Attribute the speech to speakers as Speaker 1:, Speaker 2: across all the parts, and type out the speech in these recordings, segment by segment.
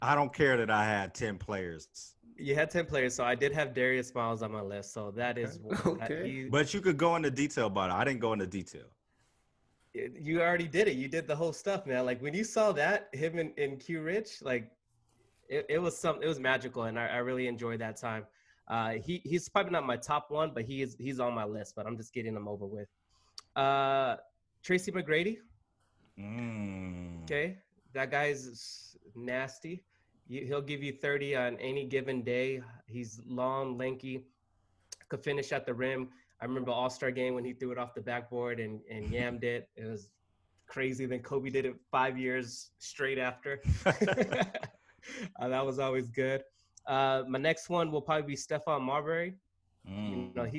Speaker 1: I don't care that I had 10 players.
Speaker 2: You had 10 players, so I did have Darius Miles on my list. So that
Speaker 1: Okay.
Speaker 2: is that
Speaker 3: Okay.
Speaker 1: But you could go into detail about it. I didn't go into detail.
Speaker 2: you already did it. You did the whole stuff, man. Like when you saw that him and Q Rich, like it was it was magical, and I really enjoyed that time. He's probably not my top one, but he's on my list. But I'm just getting him over with. Uh, Tracy McGrady.
Speaker 1: Mm.
Speaker 2: Okay, that guy's nasty. He'll give you 30 on any given day. He's long, lanky, could finish at the rim. I remember All-Star game when he threw it off the backboard and yammed it. It was crazy. Then Kobe did it 5 years straight after. That was always good. My next one will probably be Stephon Marbury. You know,
Speaker 1: Mm.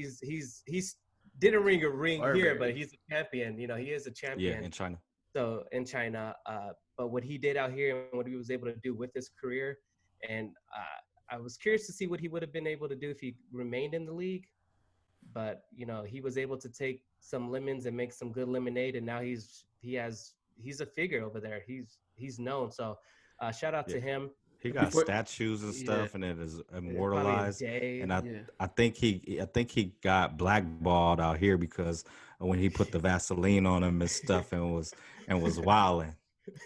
Speaker 2: he's didn't ring a ring here, but
Speaker 3: Marbury.
Speaker 2: he's a champion. You know, he is a
Speaker 1: Yeah,
Speaker 2: champion.
Speaker 1: in China.
Speaker 2: So in China, but what he did out here and what he was able to do with his career, and I was curious to see what he would have been able to do if he remained in the league. But you know, he was able to take some lemons and make some good lemonade, and now he's a figure over there. He's known. So shout out
Speaker 1: Yeah.
Speaker 2: to him.
Speaker 1: He got
Speaker 3: Before,
Speaker 1: statues and
Speaker 3: yeah,
Speaker 1: stuff, and it is
Speaker 2: Probably a
Speaker 1: immortalized.
Speaker 2: day.
Speaker 1: And I,
Speaker 3: yeah.
Speaker 1: I think he got blackballed out here because of when he put the Vaseline on him and stuff, and was wilding.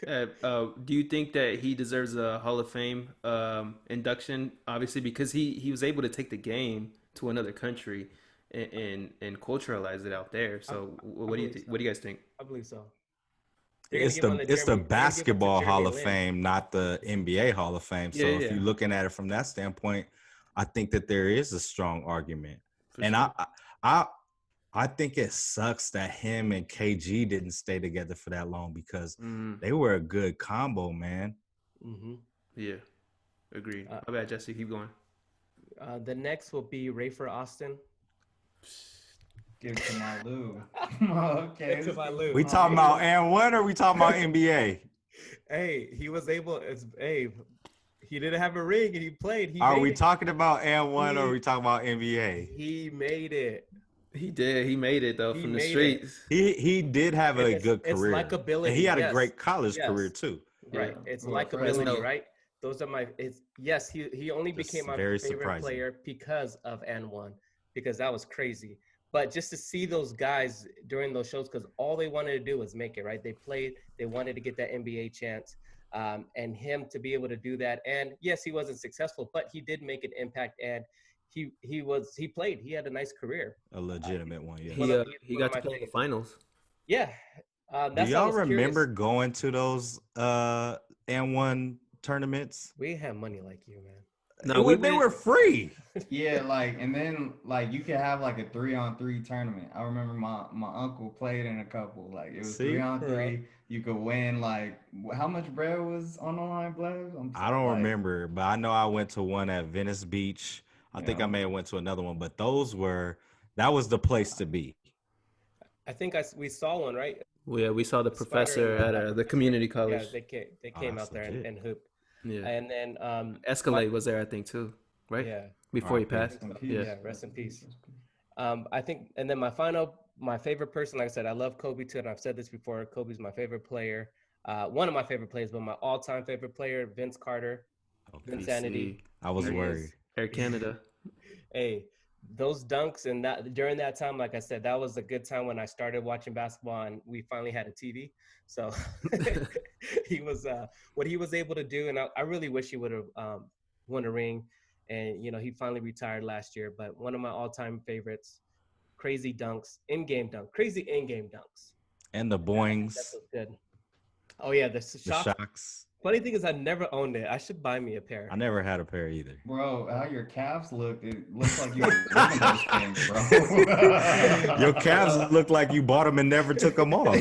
Speaker 3: Do you think that he deserves a Hall of Fame induction? Obviously, because he was able to take the game to another country and culturalize it out there.
Speaker 2: I,
Speaker 3: So,
Speaker 2: I
Speaker 3: what do you
Speaker 2: believe
Speaker 3: think?
Speaker 2: so.
Speaker 3: What do you guys think?
Speaker 2: I believe so. They're gonna
Speaker 1: It's
Speaker 2: give one
Speaker 1: the
Speaker 2: to
Speaker 1: it's the
Speaker 2: Jeremy. They're gonna give one to
Speaker 1: basketball Hall
Speaker 2: Jeremy
Speaker 1: of
Speaker 2: Lin.
Speaker 1: Fame, not the NBA Hall of Fame.
Speaker 3: Yeah,
Speaker 1: So if
Speaker 3: yeah,
Speaker 1: you're looking at it from that standpoint, I think that there is a strong argument.
Speaker 3: for
Speaker 1: And
Speaker 3: sure.
Speaker 1: I I think it sucks that him and KG didn't stay together for that long because
Speaker 3: Mm,
Speaker 1: they were a good combo, man.
Speaker 2: Mm-hmm.
Speaker 3: yeah, agreed.
Speaker 2: Uh,
Speaker 3: My bad, Jesse. Keep going.
Speaker 2: the next will be Rafer Austin.
Speaker 4: Give it to my Lou. Okay.
Speaker 2: It's my Lou.
Speaker 1: We talking about and one or we talking about NBA?
Speaker 2: Hey, he was able. Hey, he didn't have a ring and he played. He
Speaker 1: Are
Speaker 2: made
Speaker 1: we
Speaker 2: it.
Speaker 1: talking about and one or are
Speaker 2: He
Speaker 1: we talking about NBA?
Speaker 2: he made it.
Speaker 3: He did. He made it though
Speaker 2: He
Speaker 3: from the
Speaker 2: made it.
Speaker 3: streets.
Speaker 1: He did have
Speaker 2: And
Speaker 1: a good
Speaker 2: it's
Speaker 1: career, and he
Speaker 2: likability.
Speaker 1: had a
Speaker 2: Yes,
Speaker 1: great college career
Speaker 2: yes,
Speaker 1: too.
Speaker 3: Yeah.
Speaker 2: right. It's
Speaker 4: Well,
Speaker 3: Let's
Speaker 2: likability,
Speaker 3: know.
Speaker 2: right? Those are my. It's yes. He only
Speaker 1: Just
Speaker 2: became my
Speaker 1: very
Speaker 2: favorite
Speaker 1: surprising.
Speaker 2: player because of N1 because that was crazy. But just to see those guys during those shows, because all they wanted to do was make it, right? They played. They wanted to get that NBA chance, and him to be able to do that. And yes, he wasn't successful, but he did make an impact, and he played. He had a nice career.
Speaker 1: A legitimate one,
Speaker 2: He's
Speaker 3: He
Speaker 1: yes.
Speaker 2: he's
Speaker 3: he
Speaker 2: one of
Speaker 3: got to
Speaker 2: my
Speaker 3: play in the
Speaker 2: faves.
Speaker 3: finals.
Speaker 2: Yeah,
Speaker 1: Do
Speaker 2: that's why I
Speaker 1: y'all
Speaker 2: was
Speaker 1: remember
Speaker 2: curious.
Speaker 1: going to those and one tournaments?
Speaker 2: We ain't have money like you, man.
Speaker 3: No, we
Speaker 1: They
Speaker 3: went.
Speaker 1: were free.
Speaker 4: Yeah, like, and then like you could have like a 3-on-3 tournament. I remember my uncle played in a couple. Like it was three
Speaker 1: See,
Speaker 4: on
Speaker 2: Yeah.
Speaker 4: three. You could win like how much bread was on the line, Blaze?
Speaker 1: I don't
Speaker 4: Like,
Speaker 1: remember, but I know I went to one at Venice Beach. I
Speaker 4: you
Speaker 1: think I
Speaker 4: know,
Speaker 1: may have went to another one, but that was the place to be.
Speaker 2: I think we saw one, right?
Speaker 3: We saw the
Speaker 2: Spider
Speaker 3: professor
Speaker 2: and
Speaker 3: at the community
Speaker 2: yeah,
Speaker 3: college.
Speaker 2: they
Speaker 1: Oh,
Speaker 2: came
Speaker 1: that's
Speaker 2: out there
Speaker 1: legit.
Speaker 2: and hooped.
Speaker 3: Yeah,
Speaker 2: And then
Speaker 3: Escalade was there, I think, too. Right
Speaker 2: yeah,
Speaker 3: before he
Speaker 1: R.I.P.
Speaker 3: passed.
Speaker 4: rest in
Speaker 3: Yeah.
Speaker 4: peace.
Speaker 2: yeah, rest in peace. I think, and then my favorite person, like I said, I love Kobe too, and I've said this before. Kobe's my favorite player, one of my favorite players, but my all-time favorite player, Vince Carter,
Speaker 1: Okay.
Speaker 2: Insanity.
Speaker 1: I was
Speaker 2: He
Speaker 1: worried.
Speaker 3: Air Canada.
Speaker 2: Hey, those dunks and that during that time, like I said, that was a good time when I started watching basketball and we finally had a TV. So he was what he was able to do, and I really wish he would have won a ring. And you know, he finally retired last year. But one of my all-time favorites, crazy dunks, crazy in-game dunks.
Speaker 1: And the
Speaker 2: That
Speaker 1: Boings,
Speaker 2: was good. Oh yeah, the
Speaker 1: the
Speaker 2: shocks.
Speaker 1: Shocks.
Speaker 2: Funny thing is, I never owned it. I should buy me a pair.
Speaker 1: I never had a pair either.
Speaker 4: Bro, how your calves look, it looks like you were living those things, bro.
Speaker 1: Your calves look like you bought them and never took them off.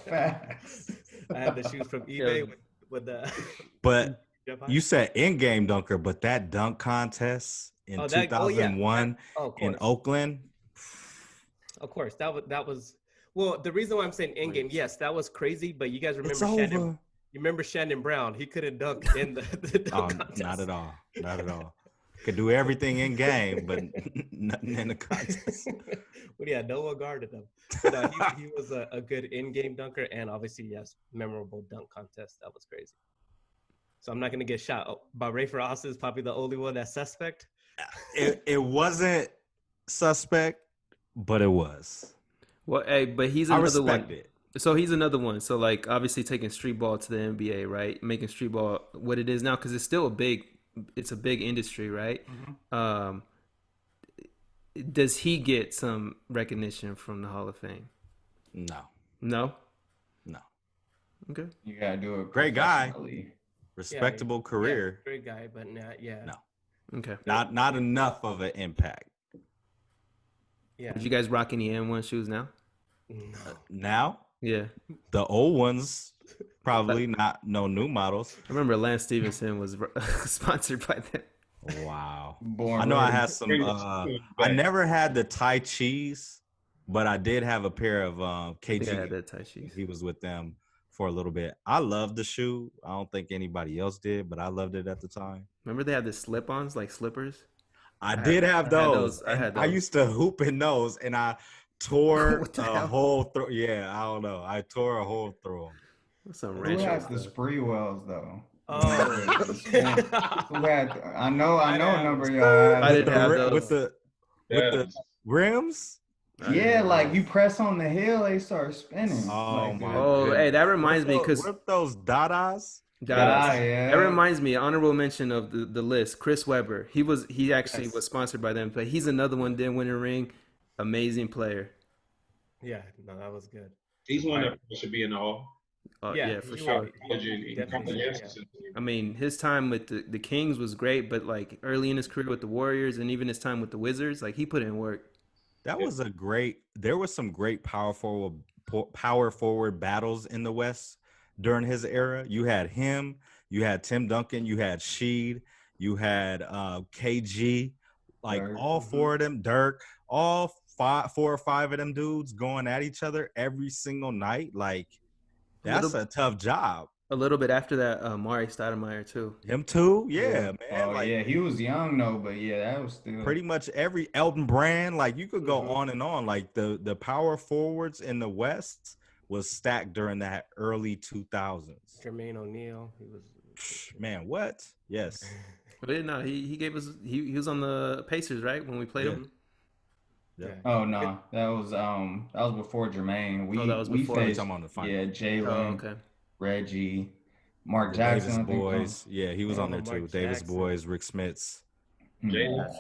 Speaker 4: Facts.
Speaker 2: I had the shoes from eBay with the.
Speaker 1: But
Speaker 2: Jeff
Speaker 1: you
Speaker 2: Hines.
Speaker 1: said in-game dunker, but that dunk contest in
Speaker 2: Oh, that. Oh yeah.
Speaker 1: 2001
Speaker 2: Oh, of
Speaker 1: in
Speaker 2: course.
Speaker 1: Oakland,
Speaker 2: Of course. That was. Well, the reason why I'm saying in game, yes, that was crazy. But you guys
Speaker 1: it's
Speaker 2: remember Shannon?
Speaker 1: over.
Speaker 2: You remember Shannon Brown? He couldn't dunk in the
Speaker 1: Oh,
Speaker 2: dunk contest.
Speaker 1: not at all. Not at all. Could do everything in game, but nothing in the contest.
Speaker 2: Well, yeah, no one guarded him. But, he was a good in-game dunker, and obviously, yes, memorable dunk contest. That was crazy. So I'm not gonna get shot. Oh, but Ray Ross is probably the only one that's suspect.
Speaker 1: It wasn't suspect, but it was.
Speaker 3: Well, hey, but he's
Speaker 1: I
Speaker 3: another
Speaker 1: respect
Speaker 3: one.
Speaker 1: it.
Speaker 3: So he's another one. So like obviously taking street ball to the NBA, right? Making street ball what it is now because it's still it's a big industry, right? Um, does he get some recognition from the Hall of Fame?
Speaker 1: No,
Speaker 3: No.
Speaker 1: no.
Speaker 3: Okay.
Speaker 4: You gotta do it
Speaker 1: Great guy.
Speaker 4: professionally.
Speaker 1: Respectable
Speaker 2: Yeah,
Speaker 1: career.
Speaker 2: great guy, but not
Speaker 1: No,
Speaker 3: Okay.
Speaker 1: not enough of an impact.
Speaker 2: Yeah.
Speaker 3: Would you guys rock any M1 shoes now?
Speaker 2: No.
Speaker 1: Now,
Speaker 3: Yeah.
Speaker 1: the old ones, probably not no new models.
Speaker 3: I remember Lance Stevenson was sponsored by them.
Speaker 1: Wow.
Speaker 4: Born
Speaker 1: I know I
Speaker 4: ready.
Speaker 1: had some I never had the Tai Chi's, but I did have a pair of
Speaker 3: I
Speaker 1: KG.
Speaker 3: think I had that Tai Chi's.
Speaker 1: He was with them for a little bit. I loved the shoe. I don't think anybody else did, but I loved it at the time.
Speaker 3: Remember they had the slip-ons like slippers?
Speaker 1: I did have those.
Speaker 3: I had
Speaker 1: I
Speaker 3: those.
Speaker 1: used to hoop in those, and I tore
Speaker 3: What the
Speaker 1: a
Speaker 3: hell?
Speaker 1: hole through. Yeah, I don't know. I tore a hole through them.
Speaker 3: Some
Speaker 4: Who
Speaker 3: rancho
Speaker 4: had the
Speaker 3: stuff.
Speaker 4: spree wells though?
Speaker 2: Oh.
Speaker 4: Who had? I know a number of y'all
Speaker 3: I
Speaker 4: had.
Speaker 3: didn't have
Speaker 1: With
Speaker 3: those.
Speaker 1: the rims.
Speaker 3: I didn't
Speaker 4: Yeah,
Speaker 3: have
Speaker 4: like
Speaker 3: those.
Speaker 4: you press on the hill, they start spinning.
Speaker 1: Oh
Speaker 4: like
Speaker 1: my
Speaker 3: Oh, hey, that reminds me because
Speaker 1: What those Dadas?
Speaker 4: yeah.
Speaker 3: that reminds me. Honorable mention of the list. Chris Webber. He actually
Speaker 2: Yes.
Speaker 3: was sponsored by them, but he's another one didn't win a ring. Amazing player.
Speaker 2: Yeah, no, that was good.
Speaker 5: He's one that should be in the hall.
Speaker 3: Oh
Speaker 2: Yeah,
Speaker 3: yeah, for
Speaker 2: he
Speaker 3: sure.
Speaker 2: will. He definitely should,
Speaker 3: I mean, his time with the Kings was great, but like early in his career with the Warriors and even his time with the Wizards, like he put in work.
Speaker 1: That was there was some great power forward battles in the West during his era. You had him, you had Tim Duncan, you had Sheed, you had KG, like
Speaker 4: Dirk.
Speaker 1: all four of them, Dirk, all four or five of them dudes going at each other every single night. Like that's a tough job.
Speaker 3: A little bit after that, Mari Stoudemire too.
Speaker 1: Him too, yeah, man.
Speaker 4: Oh
Speaker 1: like
Speaker 4: yeah, he was young though, but yeah, that was still
Speaker 1: pretty much every Elton Brand, like you could go on and on. Like the power forwards in the West was stacked during that early 2000s.
Speaker 2: Jermaine O'Neal, he was.
Speaker 1: Man, what? Yes.
Speaker 3: But yeah, no, he gave us he was on the Pacers, right? When we played
Speaker 1: Yeah.
Speaker 3: him.
Speaker 1: Yeah.
Speaker 4: Oh no, that was before Jermaine.
Speaker 3: That was
Speaker 4: we
Speaker 3: before.
Speaker 4: faced
Speaker 1: I'm on the final.
Speaker 4: yeah Jalen,
Speaker 3: Oh, okay.
Speaker 4: Reggie, Mark
Speaker 1: The
Speaker 4: Jackson.
Speaker 1: Davis
Speaker 4: I think,
Speaker 1: boys. Yeah, he was on there
Speaker 2: Mark
Speaker 1: too. Davis
Speaker 2: Jackson.
Speaker 1: boys, Rick Smits.
Speaker 5: Jalen.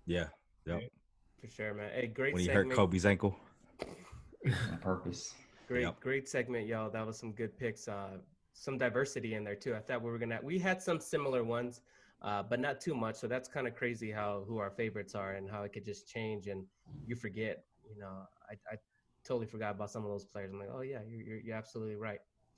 Speaker 1: Yeah. Yep.
Speaker 2: For sure, man. Hey, great
Speaker 1: When he
Speaker 2: segment.
Speaker 1: hurt Kobe's ankle.
Speaker 4: on purpose.
Speaker 2: Great segment, y'all. That was some good picks. Some diversity in there too. I thought we had some similar ones, but not too much. So that's kind of crazy who our favorites are and how it could just change and you forget. You know, I totally forgot about some of those players. I'm like, oh yeah, you're absolutely right.